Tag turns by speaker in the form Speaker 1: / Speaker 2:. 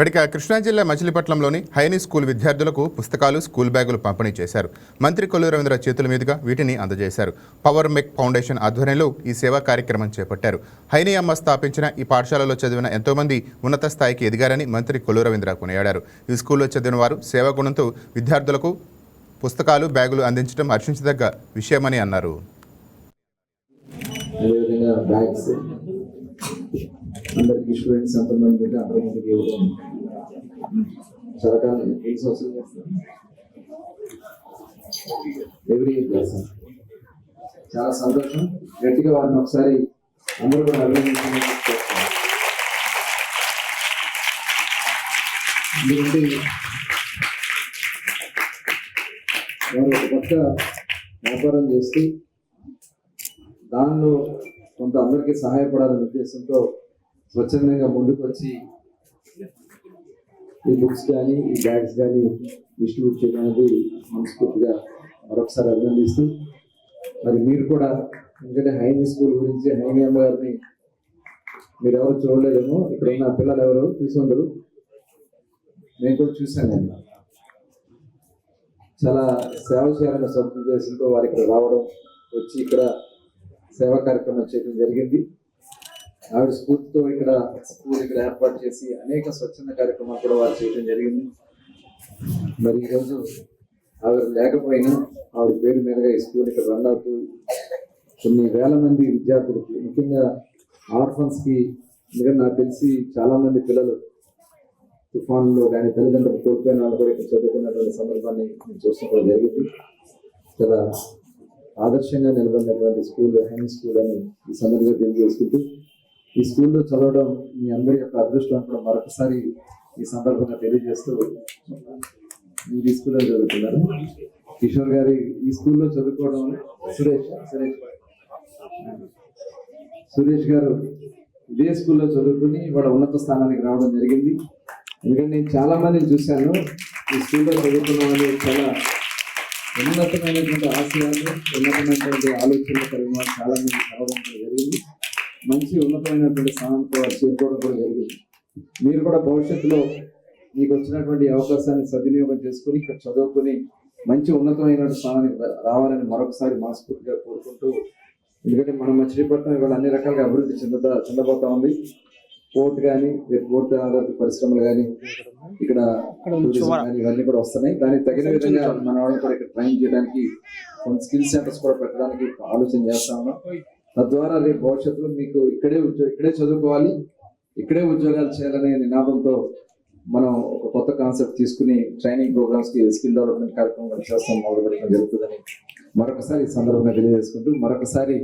Speaker 1: ఇక కృష్ణా జిల్లా మచిలీపట్నంలోని high knee school విద్యార్థులకు పుస్తకాలు, స్కూల్ బ్యాగులు పంపిణీ చేశారు. మంత్రి కొల్లు రవీంద్ర చేతుల మీదుగా వీటిని అందజేశారు. పవర్ మెక్ ఫౌండేషన్ ఆధ్వర్యంలో ఈ సేవా కార్యక్రమం చేపట్టారు. హైనీ అమ్మ స్థాపించిన ఈ పాఠశాలలో చదివిన ఎంతోమంది ఉన్నత స్థాయికి ఎదిగారని మంత్రి కొల్లు రవీంద్ర కొనియాడారు. ఈ స్కూల్లో చదివిన వారు సేవాగుణంతో విద్యార్థులకు పుస్తకాలు, బ్యాగులు అందించడం హర్షించదగ్గ విషయమని అన్నారు.
Speaker 2: అందరికి స్టూడెంట్స్ ఎంతమంది ఉంటే అంతమందికి ఇవ్వడం చాలా ఎవ్రీ ఇయర్ చాలా సంతోషం. గట్టిగా వారిని ఒకసారి అందరూ కూడా అభినందించడం. వారు ఒక పక్క వ్యాపారం చేస్తూ దానిలో కొంత అందరికీ సహాయపడాలనే ఉద్దేశంతో స్వచ్ఛందంగా ముందుకు వచ్చి ఈ బుక్స్ కానీ ఈ బ్యాగ్స్ కానీ డిస్ట్రిబ్యూట్ చేయడం అనేది మనస్ఫూర్తిగా మరొకసారి అభినందిస్తూ, మరి మీరు కూడా ఎందుకంటే హైనీ స్కూల్ గురించి హైనీ అమ్మ గారిని మీరు ఎవరు చూడలేదేమో, ఇక్కడ ఉన్న పిల్లలు ఎవరు చూసి ఉండరు, నేను కూడా చూశాను. నేను చాలా సేవ చేయాలనే సదుద్దేశంతో వారు ఇక్కడ రావడం, వచ్చి ఇక్కడ సేవా కార్యక్రమం చేయడం జరిగింది. ఆవిడ స్ఫూర్తితో ఇక్కడ స్కూల్ ఇక్కడ ఏర్పాటు చేసి అనేక స్వచ్ఛంద కార్యక్రమాలు కూడా వారు చేయడం జరిగింది. మరి ఈరోజు ఆవిడ లేకపోయినా ఆవిడ పేరు మీదుగా ఈ స్కూల్ ఇక్కడ రన్ అవుతూ కొన్ని వేల మంది విద్యార్థులకి, ముఖ్యంగా ఆర్ఫన్స్కి, ఎందుకంటే నాకు తెలిసి చాలా మంది పిల్లలు తుఫాన్లో కానీ తల్లిదండ్రులు కోల్పోయిన వాళ్ళు కూడా ఇక్కడ చదువుకున్నటువంటి సందర్భాన్ని నేను చూసుకోవడం జరిగింది. చాలా ఆదర్శంగా నిలబడినటువంటి స్కూల్ హైనీ స్కూల్ అని ఈ సందర్భంగా తెలియజేసుకుంటూ, ఈ స్కూల్లో చదవడం మీ అందరి యొక్క అదృష్టం కూడా మరొకసారి ఈ సందర్భంగా తెలియజేస్తూ, మీరు ఈ స్కూల్లో చదువుతున్నారు. కిషోర్ గారి ఈ స్కూల్లో చదువుకోవడం, సురేష్ గారు ఇదే స్కూల్లో చదువుకుని వాళ్ళ ఉన్నత స్థానానికి రావడం జరిగింది. ఎందుకంటే నేను చాలా మందిని చూశాను ఈ స్కూల్లో చదువుకున్న వాళ్ళు చాలా ఉన్నతమైనటువంటి ఆశయాలు, ఉన్నతమైనటువంటి ఆలోచనల పరిమాణం చాలా మంది రావడం జరిగింది. మంచి ఉన్నతమైనటువంటి స్థానంతో చేరుకోవడం కూడా జరిగింది. మీరు కూడా భవిష్యత్తులో మీకు వచ్చినటువంటి అవకాశాన్ని సద్వినియోగం చేసుకుని ఇక్కడ చదువుకుని మంచి ఉన్నతమైన స్థానానికి రావాలని మరొకసారి మనస్ఫూర్తిగా కోరుకుంటూ, ఎందుకంటే మనం మచిలీపట్నం ఇవాళ అన్ని రకాలుగా అభివృద్ధి చెందబోతా ఉంది. పోర్ట్ కానీ, పోర్ట్ ఆధారిత పరిశ్రమలు కానీ, ఇక్కడ టూరిజం కానీ ఇవన్నీ కూడా వస్తున్నాయి. దానికి తగిన విధంగా మన వాళ్ళని కూడా ఇక్కడ ట్రైన్ చేయడానికి కొన్ని స్కిల్ సెంటర్స్ కూడా పెట్టడానికి ఆలోచన చేస్తా ఉన్నాం. తద్వారా రేపు భవిష్యత్తులో మీకు ఇక్కడే చదువుకోవాలి, ఇక్కడే ఉద్యోగాలు చేయాలనే నినాదంతో మనం ఒక కొత్త కాన్సెప్ట్ తీసుకుని ట్రైనింగ్ ప్రోగ్రామ్స్ కి స్కిల్ డెవలప్మెంట్ కార్యక్రమం చేస్తాం, మొదలుపెట్టడం జరుగుతుందని మరొకసారి ఈ సందర్భంగా తెలియజేసుకుంటూ, మరొకసారి